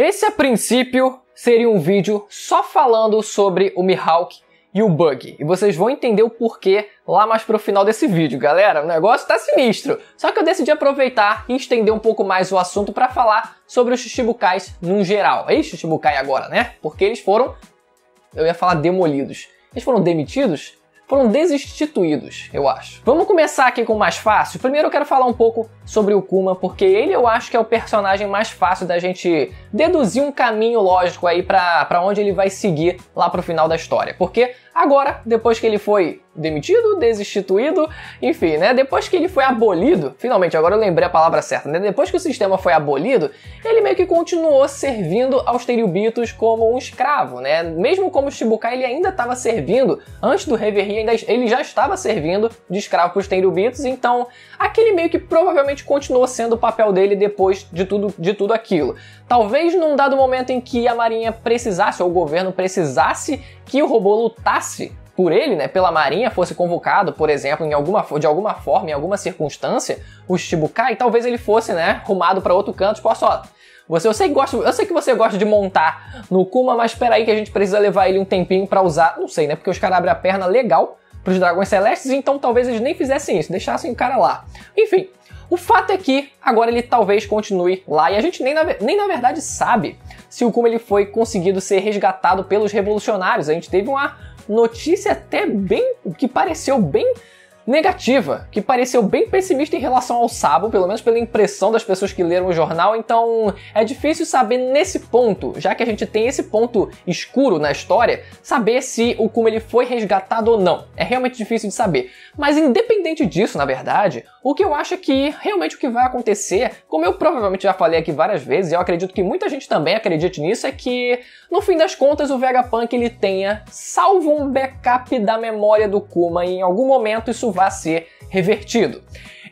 Esse a princípio seria um vídeo só falando sobre o Mihawk e o Bug. E vocês vão entender o porquê lá mais pro final desse vídeo, galera. O negócio tá sinistro. Só que eu decidi aproveitar e estender um pouco mais o assunto para falar sobre os Shichibukais no geral. Ex-Shichibukai agora, né? Porque eles foram, eu ia falar demolidos. Eles foram demitidos? Foram desinstituídos, eu acho. Vamos começar aqui com o mais fácil. Primeiro eu quero falar um pouco sobre o Kuma, porque ele eu acho que é o personagem mais fácil da gente deduzir um caminho lógico aí pra onde ele vai seguir lá pro final da história. Porque agora, depois que ele foi demitido, desinstituído, enfim, né? Depois que ele foi abolido, finalmente, agora eu lembrei a palavra certa, né? Depois que o sistema foi abolido, ele meio que continuou servindo aos Tenryubitos como um escravo, né? Mesmo como Shichibukai, ele ainda estava servindo, antes do Reverie, ele já estava servindo de escravo para os Tenryubitos, então aquele meio que provavelmente continuou sendo o papel dele depois de tudo aquilo. Talvez num dado momento em que a Marinha precisasse, ou o governo precisasse que o robô lutasse por ele, né, pela Marinha, fosse convocado, por exemplo, de alguma forma, em alguma circunstância, o Shichibukai, talvez ele fosse, né, rumado para outro canto, tipo, ó só, eu sei que você gosta de montar no Kuma, mas espera aí que a gente precisa levar ele um tempinho para usar, não sei, né, porque os caras abrem a perna legal pros Dragões Celestes, então talvez eles nem fizessem isso, deixassem o cara lá. Enfim, o fato é que agora ele talvez continue lá e a gente nem na verdade sabe se o Kuma ele foi conseguido ser resgatado pelos revolucionários. A gente teve uma notícia até que pareceu bem negativa, que pareceu bem pessimista em relação ao Sabo, pelo menos pela impressão das pessoas que leram o jornal, então é difícil saber nesse ponto, já que a gente tem esse ponto escuro na história, saber se o Kuma ele foi resgatado ou não. É realmente difícil de saber. Mas independente disso, na verdade, o que eu acho é que realmente o que vai acontecer, como eu provavelmente já falei aqui várias vezes, e eu acredito que muita gente também acredite nisso, é que no fim das contas o Vegapunk ele tenha salvo um backup da memória do Kuma e em algum momento isso vai ser revertido.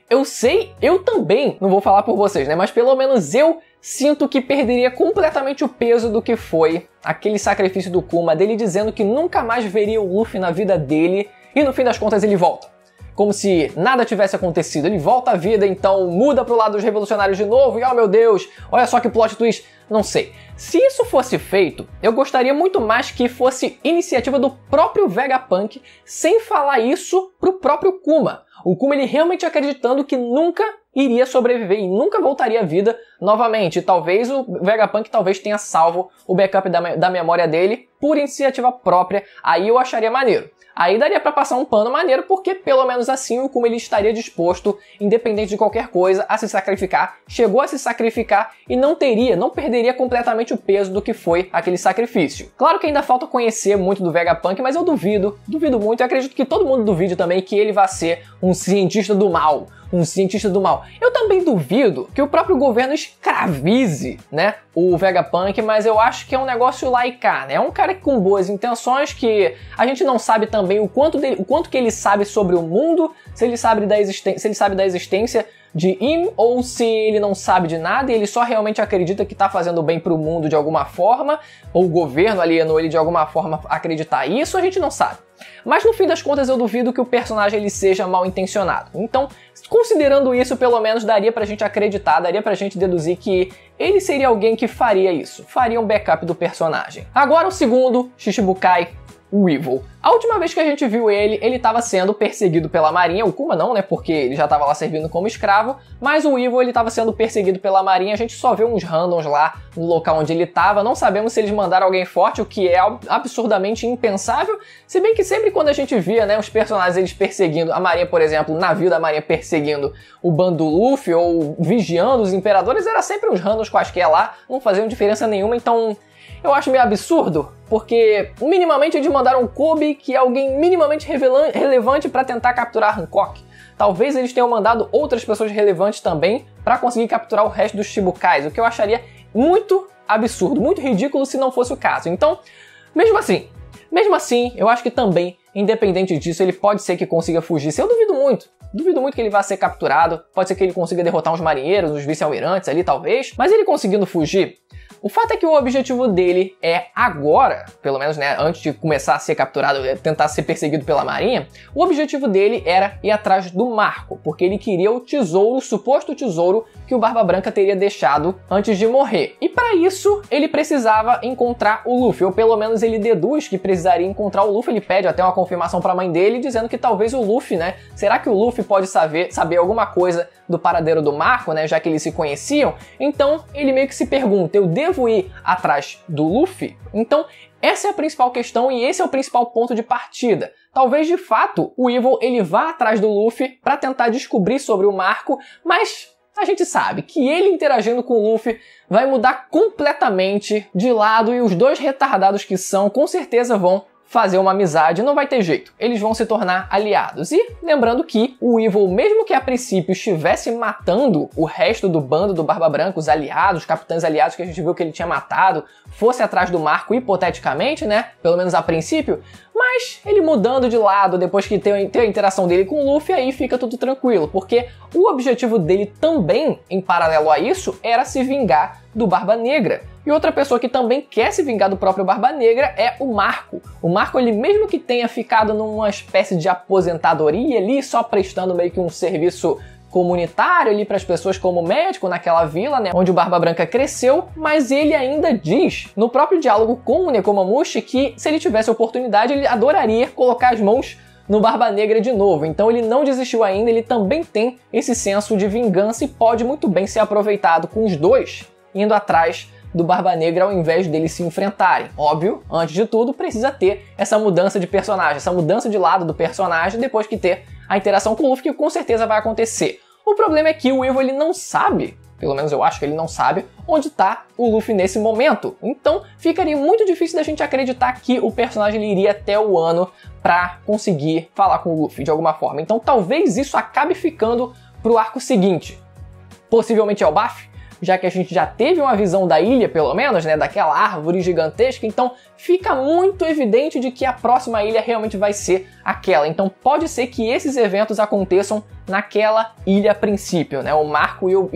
Eu sei, eu também, não vou falar por vocês, né, mas pelo menos eu sinto que perderia completamente o peso do que foi aquele sacrifício do Kuma, dele dizendo que nunca mais veria o Luffy na vida dele e no fim das contas ele volta. Como se nada tivesse acontecido, ele volta à vida, então muda pro lado dos revolucionários de novo e oh meu Deus, olha só que plot twist, não sei. Se isso fosse feito, eu gostaria muito mais que fosse iniciativa do próprio Vegapunk, sem falar isso pro próprio Kuma. O Kuma ele realmente acreditando que nunca iria sobreviver e nunca voltaria à vida novamente. Talvez o Vegapunk tenha salvo o backup da memória dele por iniciativa própria, aí eu acharia maneiro. Aí daria pra passar um pano maneiro, porque pelo menos assim o Kuma ele estaria disposto, independente de qualquer coisa, a se sacrificar. Chegou a se sacrificar e não perderia completamente o peso do que foi aquele sacrifício. Claro que ainda falta conhecer muito do Vegapunk, mas eu duvido muito, e acredito que todo mundo duvide também que ele vai ser um cientista do mal. Eu também duvido que o próprio governo escravize, né, o Vegapunk, mas eu acho que é um negócio lá e cá, né? É um cara com boas intenções, que a gente não sabe também o quanto que ele sabe sobre o mundo, se ele sabe da existência de Im, ou se ele não sabe de nada e ele só realmente acredita que tá fazendo bem pro mundo de alguma forma, ou o governo alienou ele de alguma forma a acreditar isso, a gente não sabe. Mas no fim das contas eu duvido que o personagem ele seja mal intencionado. Então, considerando isso, pelo menos daria pra gente acreditar, daria pra gente deduzir que ele seria alguém que faria isso, faria um backup do personagem. Agora o segundo Shichibukai, o Evil. A última vez que a gente viu ele estava sendo perseguido pela Marinha, o Kuma não, né, porque ele já estava lá servindo como escravo, mas o Evil ele estava sendo perseguido pela Marinha, a gente só vê uns randoms lá no local onde ele estava, não sabemos se eles mandaram alguém forte, o que é absurdamente impensável, se bem que sempre quando a gente via, né, os personagens eles perseguindo, a Marinha, por exemplo, o navio da Marinha perseguindo o bando Luffy ou vigiando os imperadores, era sempre uns randoms quaisquer lá, não faziam diferença nenhuma, então eu acho meio absurdo, porque minimamente eles mandaram Kobe, que é alguém minimamente relevante para tentar capturar Hancock. Talvez eles tenham mandado outras pessoas relevantes também para conseguir capturar o resto dos Shichibukais, o que eu acharia muito absurdo, muito ridículo se não fosse o caso. Então, mesmo assim, eu acho que também, independente disso, ele pode ser que consiga fugir. Eu duvido muito que ele vá ser capturado, pode ser que ele consiga derrotar uns marinheiros, uns vice-almirantes ali talvez, mas ele conseguindo fugir, O fato é que o objetivo dele é agora, pelo menos, né, antes de começar a ser capturado, tentar ser perseguido pela Marinha, o objetivo dele era ir atrás do Marco, porque ele queria o tesouro, o suposto tesouro que o Barba Branca teria deixado antes de morrer. E para isso, ele precisava encontrar o Luffy, ou pelo menos ele deduz que precisaria encontrar o Luffy. Ele pede até uma confirmação para a mãe dele, dizendo que talvez o Luffy, né, será que o Luffy pode saber alguma coisa do paradeiro do Marco, né, já que eles se conheciam? Então, ele meio que se pergunta, eu devo ir atrás do Luffy? Então, essa é a principal questão e esse é o principal ponto de partida. Talvez, de fato, o Evil ele vá atrás do Luffy para tentar descobrir sobre o Marco, mas a gente sabe que ele interagindo com o Luffy vai mudar completamente de lado e os dois retardados que são, com certeza vão fazer uma amizade, não vai ter jeito. Eles vão se tornar aliados. E lembrando que o Evil, mesmo que a princípio estivesse matando o resto do bando do Barba Branca, os aliados, os capitães aliados que a gente viu que ele tinha matado, fosse atrás do Marco hipoteticamente, né? Pelo menos a princípio. Mas ele mudando de lado depois que tem a interação dele com o Luffy, aí fica tudo tranquilo. Porque o objetivo dele também, em paralelo a isso, era se vingar do Barba Negra. E outra pessoa que também quer se vingar do próprio Barba Negra é o Marco. O Marco, ele mesmo que tenha ficado numa espécie de aposentadoria ali, só prestando meio que um serviço comunitário ali para as pessoas como médico naquela vila, né, onde o Barba Branca cresceu, mas ele ainda diz no próprio diálogo com o Nekomamushi que se ele tivesse oportunidade, ele adoraria colocar as mãos no Barba Negra de novo. Então ele não desistiu ainda, ele também tem esse senso de vingança e pode muito bem ser aproveitado com os dois indo atrás do Barba Negra ao invés deles se enfrentarem. Óbvio, antes de tudo, precisa ter essa mudança de personagem, essa mudança de lado do personagem depois que ter a interação com o Luffy, que com certeza vai acontecer. O problema é que o Evil ele não sabe, pelo menos eu acho que ele não sabe, onde está o Luffy nesse momento. Então ficaria muito difícil da gente acreditar que o personagem ele iria até o Wano para conseguir falar com o Luffy de alguma forma. Então talvez isso acabe ficando pro arco seguinte. Possivelmente é o Baf, já que a gente já teve uma visão da ilha, pelo menos, né, daquela árvore gigantesca, então fica muito evidente de que a próxima ilha realmente vai ser aquela. Então pode ser que esses eventos aconteçam naquela ilha a princípio, né, o Marco eu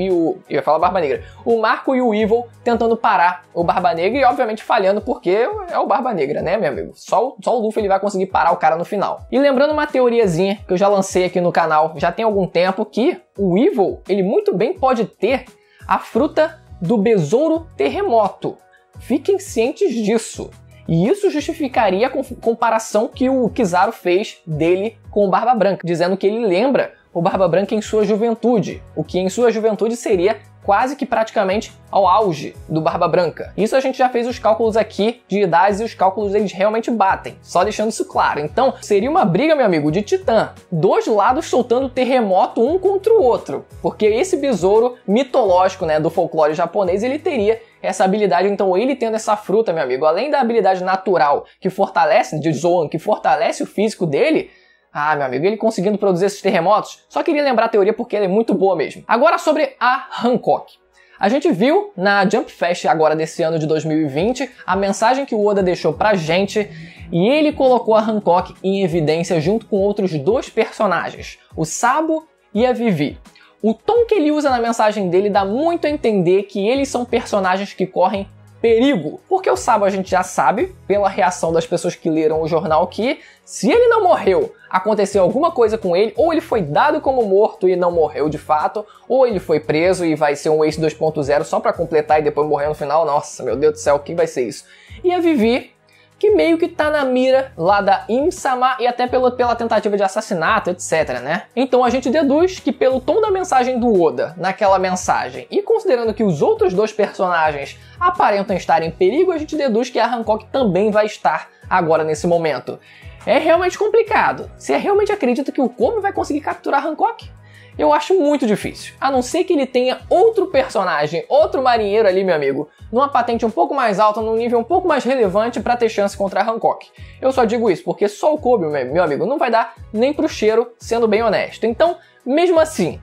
ia falar Barba Negra, o Marco e o Evil tentando parar o Barba Negra e obviamente falhando porque é o Barba Negra, né, meu amigo? Só o Luffy ele vai conseguir parar o cara no final. E lembrando uma teoriazinha que eu já lancei aqui no canal já tem algum tempo, que o Evil, ele muito bem pode ter a fruta do Besouro Terremoto. Fiquem cientes disso. E isso justificaria a comparação que o Kizaru fez dele com o Barba Branca, dizendo que ele lembra o Barba Branca em sua juventude, o que em sua juventude seria quase que praticamente ao auge do Barba Branca. Isso a gente já fez os cálculos aqui de idades e os cálculos eles realmente batem, só deixando isso claro. Então seria uma briga, meu amigo, de titã. Dois lados soltando terremoto um contra o outro, porque esse besouro mitológico, né, do folclore japonês, ele teria essa habilidade. Então ele tendo essa fruta, meu amigo, além da habilidade natural que fortalece, de Zoan, que fortalece o físico dele, ah, meu amigo, ele conseguindo produzir esses terremotos, só queria lembrar a teoria porque ela é muito boa mesmo. Agora sobre a Hancock. A gente viu na Jump Fest agora desse ano de 2020 a mensagem que o Oda deixou pra gente e ele colocou a Hancock em evidência junto com outros dois personagens, o Sabo e a Vivi. O tom que ele usa na mensagem dele dá muito a entender que eles são personagens que correm perigo, porque o Sabo a gente já sabe, pela reação das pessoas que leram o jornal, que se ele não morreu, aconteceu alguma coisa com ele, ou ele foi dado como morto e não morreu de fato, ou ele foi preso e vai ser um Ace 2.0 só pra completar e depois morrer no final. Nossa, meu Deus do céu, o que vai ser isso? E a Vivi, que meio que tá na mira lá da Im-sama e até pela tentativa de assassinato, etc, né? Então a gente deduz que pelo tom da mensagem do Oda naquela mensagem e considerando que os outros dois personagens aparentam estar em perigo, a gente deduz que a Hancock também vai estar agora nesse momento. É realmente complicado. Você realmente acredita que o Kobe vai conseguir capturar a Hancock? Eu acho muito difícil, a não ser que ele tenha outro personagem, outro marinheiro ali, meu amigo, numa patente um pouco mais alta, num nível um pouco mais relevante para ter chance contra a Hancock. Eu só digo isso porque só o Kobe, meu amigo, não vai dar nem pro cheiro, sendo bem honesto. Então, mesmo assim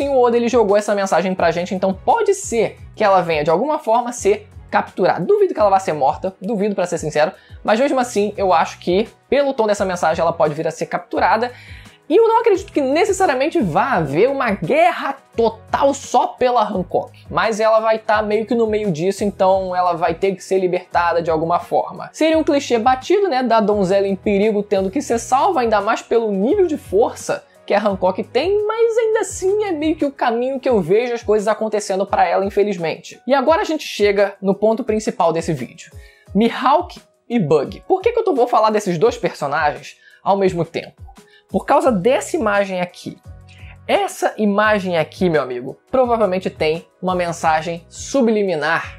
o Oda ele jogou essa mensagem pra gente, então pode ser que ela venha de alguma forma ser capturada. Duvido que ela vá ser morta, duvido pra ser sincero, mas mesmo assim eu acho que pelo tom dessa mensagem ela pode vir a ser capturada. E eu não acredito que necessariamente vá haver uma guerra total só pela Hancock, mas ela vai estar meio que no meio disso, então ela vai ter que ser libertada de alguma forma. Seria um clichê batido, né, da donzela em perigo tendo que ser salva, ainda mais pelo nível de força que a Hancock tem, mas ainda assim é meio que o caminho que eu vejo as coisas acontecendo para ela, infelizmente. E agora a gente chega no ponto principal desse vídeo. Mihawk e Bug. Por que eu vou falar desses dois personagens ao mesmo tempo? Por causa dessa imagem aqui. Essa imagem aqui, meu amigo, provavelmente tem uma mensagem subliminar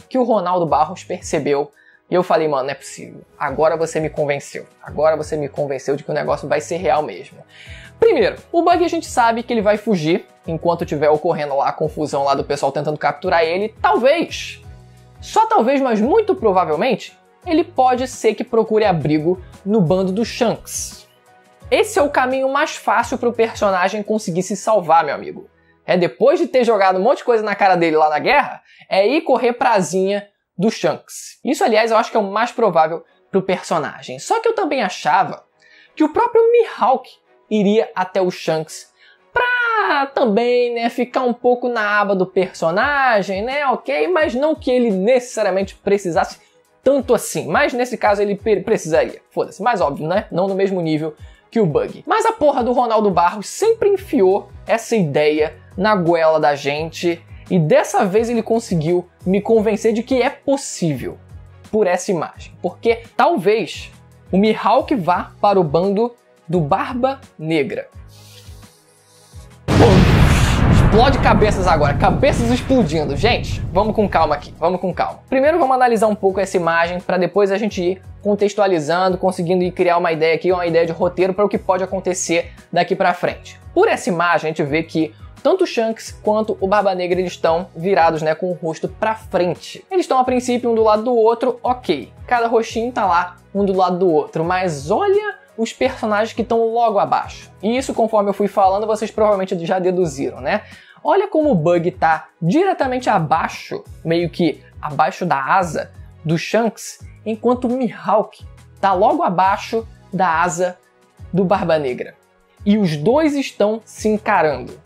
que o Ronaldo Barros percebeu. E eu falei, mano, não é possível. Agora você me convenceu. Agora você me convenceu de que o negócio vai ser real mesmo. Primeiro, o Bug a gente sabe que ele vai fugir enquanto estiver ocorrendo lá a confusão lá do pessoal tentando capturar ele. Talvez, só talvez, mas muito provavelmente, ele pode ser que procure abrigo no bando do Shanks. Esse é o caminho mais fácil para o personagem conseguir se salvar, meu amigo. É depois de ter jogado um monte de coisa na cara dele lá na guerra, é ir correr pra asinha do Shanks. Isso, aliás, eu acho que é o mais provável para o personagem. Só que eu também achava que o próprio Mihawk iria até o Shanks pra também, né, ficar um pouco na aba do personagem, né, ok? Mas não que ele necessariamente precisasse tanto assim. Mas nesse caso ele precisaria. Foda-se, mais óbvio, né? Não no mesmo nível que o Bug. Mas a porra do Ronaldo Barros sempre enfiou essa ideia na goela da gente e dessa vez ele conseguiu me convencer de que é possível por essa imagem. Porque talvez o Mihawk vá para o bando do Barba Negra. Explode cabeças agora, cabeças explodindo. Gente, vamos com calma aqui, vamos com calma. Primeiro vamos analisar um pouco essa imagem para depois a gente ir contextualizando, conseguindo criar uma ideia aqui, uma ideia de roteiro para o que pode acontecer daqui para frente. Por essa imagem a gente vê que tanto o Shanks quanto o Barba Negra eles estão virados, né, com o rosto para frente. Eles estão a princípio um do lado do outro, ok. Cada rostinho tá lá um do lado do outro, mas olha os personagens que estão logo abaixo. E isso, conforme eu fui falando, vocês provavelmente já deduziram, né? Olha como o Bug tá diretamente abaixo, meio que abaixo da asa do Shanks, enquanto o Mihawk tá logo abaixo da asa do Barba Negra. E os dois estão se encarando.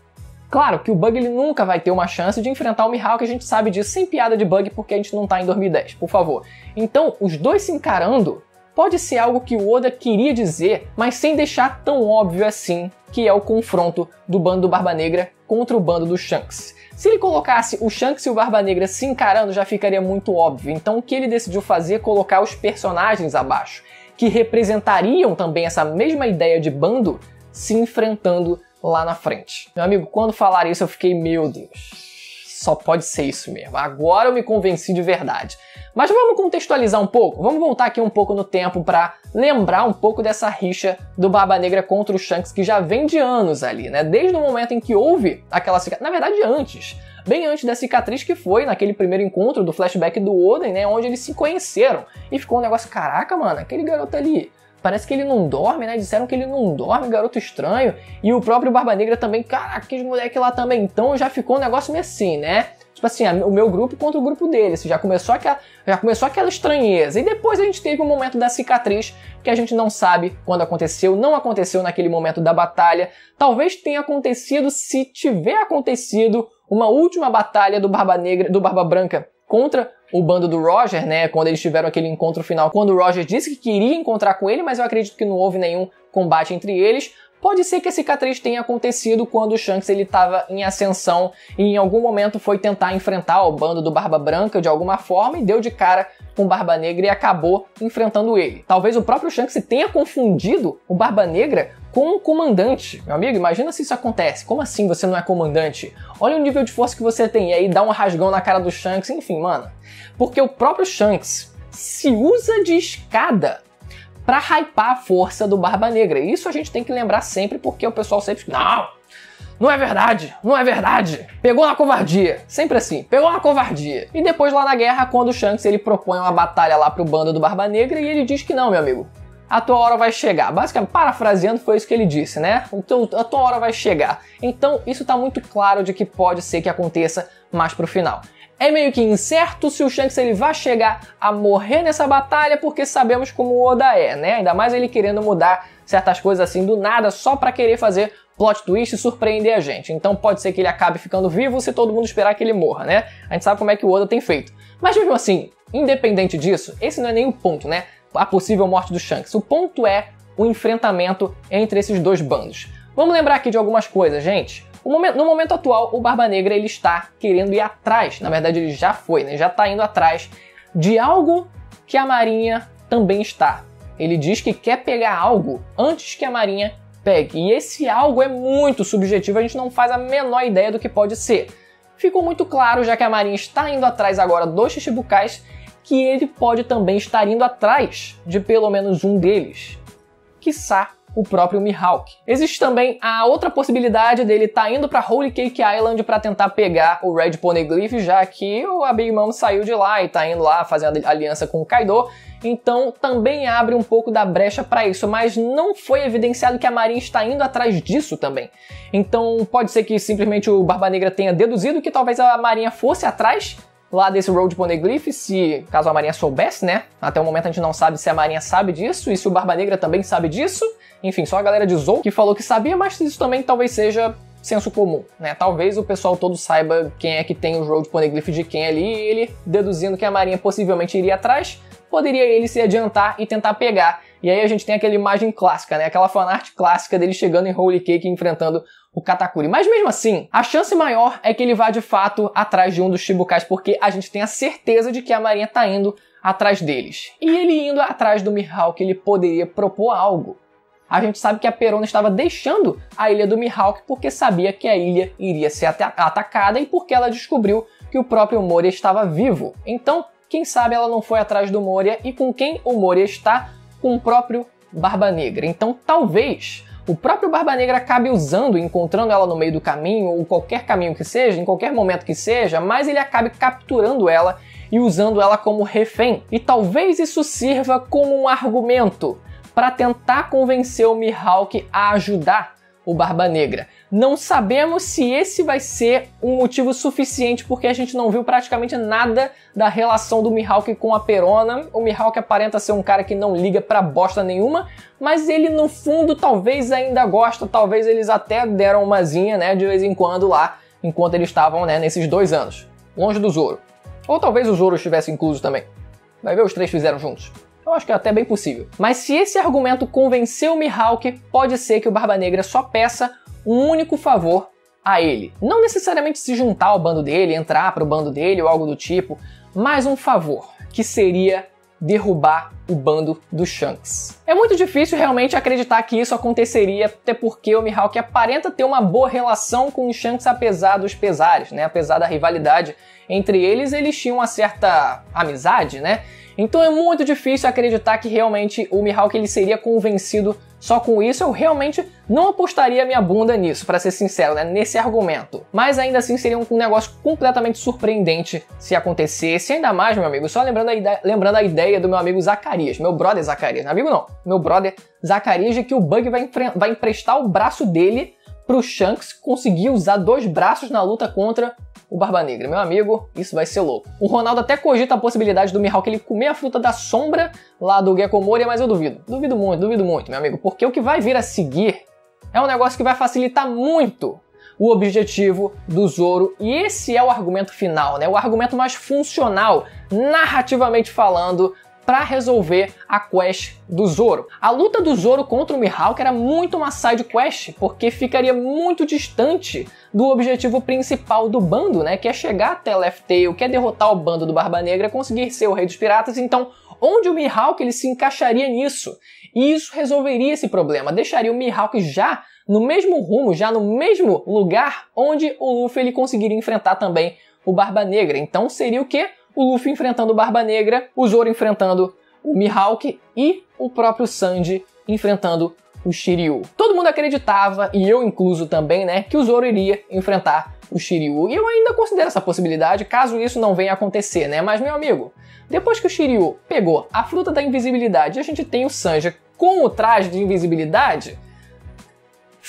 Claro que o Bug ele nunca vai ter uma chance de enfrentar o Mihawk, a gente sabe disso, sem piada de Bug, porque a gente não tá em 2010, por favor. Então, os dois se encarando pode ser algo que o Oda queria dizer, mas sem deixar tão óbvio assim, que é o confronto do bando do Barba Negra contra o bando do Shanks. Se ele colocasse o Shanks e o Barba Negra se encarando, já ficaria muito óbvio. Então o que ele decidiu fazer é colocar os personagens abaixo, que representariam também essa mesma ideia de bando, se enfrentando lá na frente. Meu amigo, quando falaram isso eu fiquei, meu Deus, só pode ser isso mesmo. Agora eu me convenci de verdade. Mas vamos contextualizar um pouco, vamos voltar aqui um pouco no tempo para lembrar um pouco dessa rixa do Barba Negra contra o Shanks que já vem de anos ali, né? Desde o momento em que houve aquela cicatriz, na verdade antes, bem antes da cicatriz que foi naquele primeiro encontro do flashback do Oden, né? Onde eles se conheceram e ficou um negócio, caraca, mano, aquele garoto ali, parece que ele não dorme, né? Disseram que ele não dorme, garoto estranho. E o próprio Barba Negra também, caraca, aqueles moleque lá também. Então já ficou um negócio meio assim, né? Tipo assim, o meu grupo contra o grupo dele. Já começou aquela estranheza. E depois a gente teve um momento da cicatriz que a gente não sabe quando aconteceu. Não aconteceu naquele momento da batalha. Talvez tenha acontecido, se tiver acontecido, uma última batalha do Barba Negra, do Barba Branca contra o bando do Roger, né? Quando eles tiveram aquele encontro final. Quando o Roger disse que queria encontrar com ele, mas eu acredito que não houve nenhum combate entre eles. Pode ser que a cicatriz tenha acontecido quando o Shanks estava em ascensão e em algum momento foi tentar enfrentar o bando do Barba Branca de alguma forma e deu de cara com o Barba Negra e acabou enfrentando ele. Talvez o próprio Shanks tenha confundido o Barba Negra com um comandante. Meu amigo, imagina se isso acontece. Como assim você não é comandante? Olha o nível de força que você tem. E aí dá um rasgão na cara do Shanks. Enfim, mano. Porque o próprio Shanks se usa de escada pra hypar a força do Barba Negra. E isso a gente tem que lembrar sempre, porque o pessoal sempre fica, não é verdade, não é verdade. Pegou na covardia. Sempre assim, pegou na covardia. E depois lá na guerra, quando o Shanks ele propõe uma batalha lá pro bando do Barba Negra, e ele diz que não, meu amigo. A tua hora vai chegar. Basicamente, parafraseando, foi isso que ele disse, né? Então, a tua hora vai chegar. Então, isso tá muito claro de que pode ser que aconteça mais pro final. É meio que incerto se o Shanks ele vai chegar a morrer nessa batalha, porque sabemos como o Oda é, né? Ainda mais ele querendo mudar certas coisas assim do nada só pra querer fazer plot twist e surpreender a gente. Então pode ser que ele acabe ficando vivo se todo mundo esperar que ele morra, né? A gente sabe como é que o Oda tem feito. Mas mesmo assim, independente disso, esse não é nem o ponto, né? A possível morte do Shanks. O ponto é o enfrentamento entre esses dois bandos. Vamos lembrar aqui de algumas coisas, gente. No momento atual, o Barba Negra ele está querendo ir atrás, na verdade ele já foi, né? Já está indo atrás de algo que a Marinha também está. Ele diz que quer pegar algo antes que a Marinha pegue. E esse algo é muito subjetivo, a gente não faz a menor ideia do que pode ser. Ficou muito claro, já que a Marinha está indo atrás agora dos Chichibukais, que ele pode também estar indo atrás de pelo menos um deles. Quiçá o próprio Mihawk. Existe também a outra possibilidade dele estar indo para Holy Cake Island para tentar pegar o Red Poneglyph, já que a Big Mom saiu de lá e está indo lá fazendo aliança com o Kaido. Então também abre um pouco da brecha para isso, mas não foi evidenciado que a Marinha está indo atrás disso também. Então pode ser que simplesmente o Barba Negra tenha deduzido que talvez a Marinha fosse atrás lá desse Road Poneglyph, se caso a Marinha soubesse, né? Até o momento a gente não sabe se a Marinha sabe disso e se o Barba Negra também sabe disso. Enfim, só a galera de Zou que falou que sabia, mas isso também talvez seja senso comum, né? Talvez o pessoal todo saiba quem é que tem o Road Poneglyph de quem ali, e ele, deduzindo que a Marinha possivelmente iria atrás, poderia ele se adiantar e tentar pegar. E aí a gente tem aquela imagem clássica, né? Aquela fanart clássica dele chegando em Holy Cake e enfrentando o Katakuri. Mas mesmo assim, a chance maior é que ele vá de fato atrás de um dos Chichibukais, porque a gente tem a certeza de que a Marinha tá indo atrás deles. E ele indo atrás do Mihawk, ele poderia propor algo. A gente sabe que a Perona estava deixando a ilha do Mihawk porque sabia que a ilha iria ser atacada e porque ela descobriu que o próprio Moria estava vivo. Então, quem sabe ela não foi atrás do Moria, e com quem o Moria está? Com o próprio Barba Negra. Então talvez o próprio Barba Negra acabe usando, encontrando ela no meio do caminho, ou qualquer caminho que seja, em qualquer momento que seja, mas ele acabe capturando ela e usando ela como refém. E talvez isso sirva como um argumento para tentar convencer o Mihawk a ajudar o Barba Negra. Não sabemos se esse vai ser um motivo suficiente, porque a gente não viu praticamente nada da relação do Mihawk com a Perona. O Mihawk aparenta ser um cara que não liga pra bosta nenhuma, mas ele no fundo talvez ainda gosta, talvez eles até deram umazinha, né, de vez em quando lá, enquanto eles estavam, né, nesses 2 anos, longe do Zoro. Ou talvez o Zoro estivesse incluso também. Vai ver, os 3 fizeram juntos. Eu acho que é até bem possível. Mas se esse argumento convencer o Mihawk, pode ser que o Barba Negra só peça um único favor a ele. Não necessariamente se juntar ao bando dele, entrar para o bando dele ou algo do tipo, mas um favor, que seria derrubar o bando do Shanks. É muito difícil realmente acreditar que isso aconteceria, até porque o Mihawk aparenta ter uma boa relação com o Shanks apesar dos pesares, né? Apesar da rivalidade entre eles, eles tinham uma certa amizade, né? Então é muito difícil acreditar que realmente o Mihawk ele seria convencido só com isso. Eu realmente não apostaria minha bunda nisso, pra ser sincero, né? Nesse argumento. Mas ainda assim seria um negócio completamente surpreendente se acontecesse. Ainda mais, meu amigo, só lembrando a ideia do meu amigo Zacarias, meu brother Zacarias. Amigo não, meu brother Zacarias, de que o Bug vai emprestar o braço dele pro Shanks conseguir usar 2 braços na luta contra o Barba Negra. Meu amigo, isso vai ser louco. O Ronaldo até cogita a possibilidade do Mihawk ele comer a fruta da sombra lá do Gecko Moria, mas eu duvido. Duvido muito, meu amigo. Porque o que vai vir a seguir é um negócio que vai facilitar muito o objetivo do Zoro. E esse é o argumento final, né? O argumento mais funcional, narrativamente falando, para resolver a quest do Zoro. A luta do Zoro contra o Mihawk era muito uma side quest, porque ficaria muito distante do objetivo principal do bando, né, que é chegar até Laugh Tale, que é derrotar o bando do Barba Negra, conseguir ser o rei dos piratas. Então, onde o Mihawk ele se encaixaria nisso? E isso resolveria esse problema, deixaria o Mihawk já no mesmo rumo, já no mesmo lugar onde o Luffy ele conseguiria enfrentar também o Barba Negra. Então seria o quê? O Luffy enfrentando o Barba Negra, o Zoro enfrentando o Mihawk e o próprio Sanji enfrentando o Shiryu. Todo mundo acreditava, e eu incluso também, né, que o Zoro iria enfrentar o Shiryu. E eu ainda considero essa possibilidade, caso isso não venha a acontecer, né? Mas, meu amigo, depois que o Shiryu pegou a fruta da invisibilidade e a gente tem o Sanji com o traje de invisibilidade,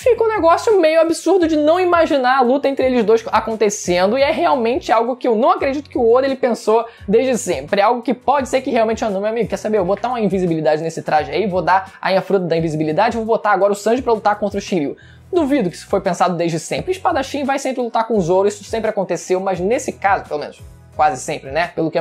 fica um negócio meio absurdo de não imaginar a luta entre eles dois acontecendo, e é realmente algo que eu não acredito que o Oda ele pensou desde sempre. É algo que pode ser que realmente, meu amigo, quer saber, eu vou botar uma invisibilidade nesse traje aí, vou dar aí a fruta da invisibilidade, vou botar agora o Sanji pra lutar contra o Shiryu. Duvido que isso foi pensado desde sempre. Espadachim vai sempre lutar com o Zoro, isso sempre aconteceu, mas nesse caso, pelo menos, quase sempre, né? Pelo que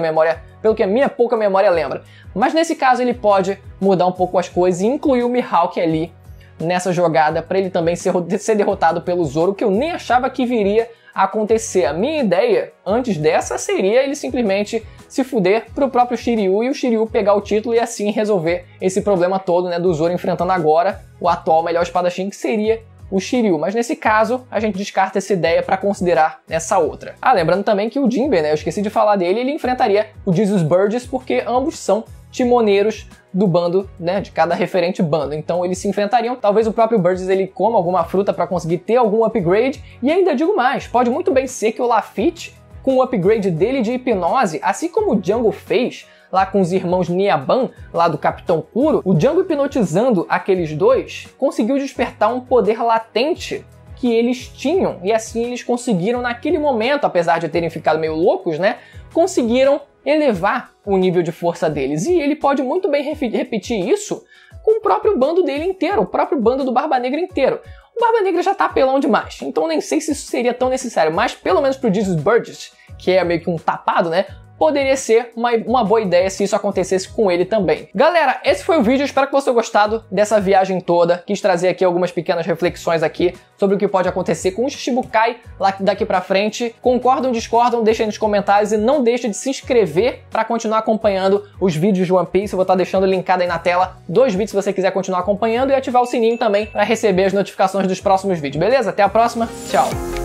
a minha pouca memória lembra. Mas nesse caso ele pode mudar um pouco as coisas e incluir o Mihawk ali nessa jogada para ele também ser derrotado pelo Zoro, que eu nem achava que viria a acontecer. A minha ideia antes dessa seria ele simplesmente se fuder pro próprio Shiryu e o Shiryu pegar o título e assim resolver esse problema todo, né, do Zoro enfrentando agora o atual melhor espadachim, que seria o Shiryu. Mas nesse caso, a gente descarta essa ideia para considerar essa outra. Lembrando também que o Jinbe, né, eu esqueci de falar dele, ele enfrentaria o Jesus Burgess, porque ambos são timoneiros do bando, né, de cada referente bando. Então eles se enfrentariam. Talvez o próprio Burgess ele coma alguma fruta para conseguir ter algum upgrade. E ainda digo mais, pode muito bem ser que o Lafitte, com o upgrade dele de hipnose, assim como o Django fez lá com os irmãos Nyaban, lá do Capitão Kuro, o Django hipnotizando aqueles dois, conseguiu despertar um poder latente que eles tinham, e assim eles conseguiram naquele momento, apesar de terem ficado meio loucos, né, conseguiram elevar o nível de força deles. E ele pode muito bem repetir isso com o próprio bando dele inteiro, o próprio bando do Barba Negra inteiro. O Barba Negra já tá apelão demais, então nem sei se isso seria tão necessário, mas pelo menos pro Jesus Burgess, que é meio que um tapado, né, poderia ser uma boa ideia se isso acontecesse com ele também. Galera, esse foi o vídeo, espero que você tenha gostado dessa viagem toda. Quis trazer aqui algumas pequenas reflexões aqui sobre o que pode acontecer com o Shichibukai lá daqui pra frente. Concordam, discordam, deixem nos comentários e não deixe de se inscrever para continuar acompanhando os vídeos de One Piece. Eu vou estar deixando linkado aí na tela 2 vídeos se você quiser continuar acompanhando e ativar o sininho também para receber as notificações dos próximos vídeos, beleza? Até a próxima, tchau!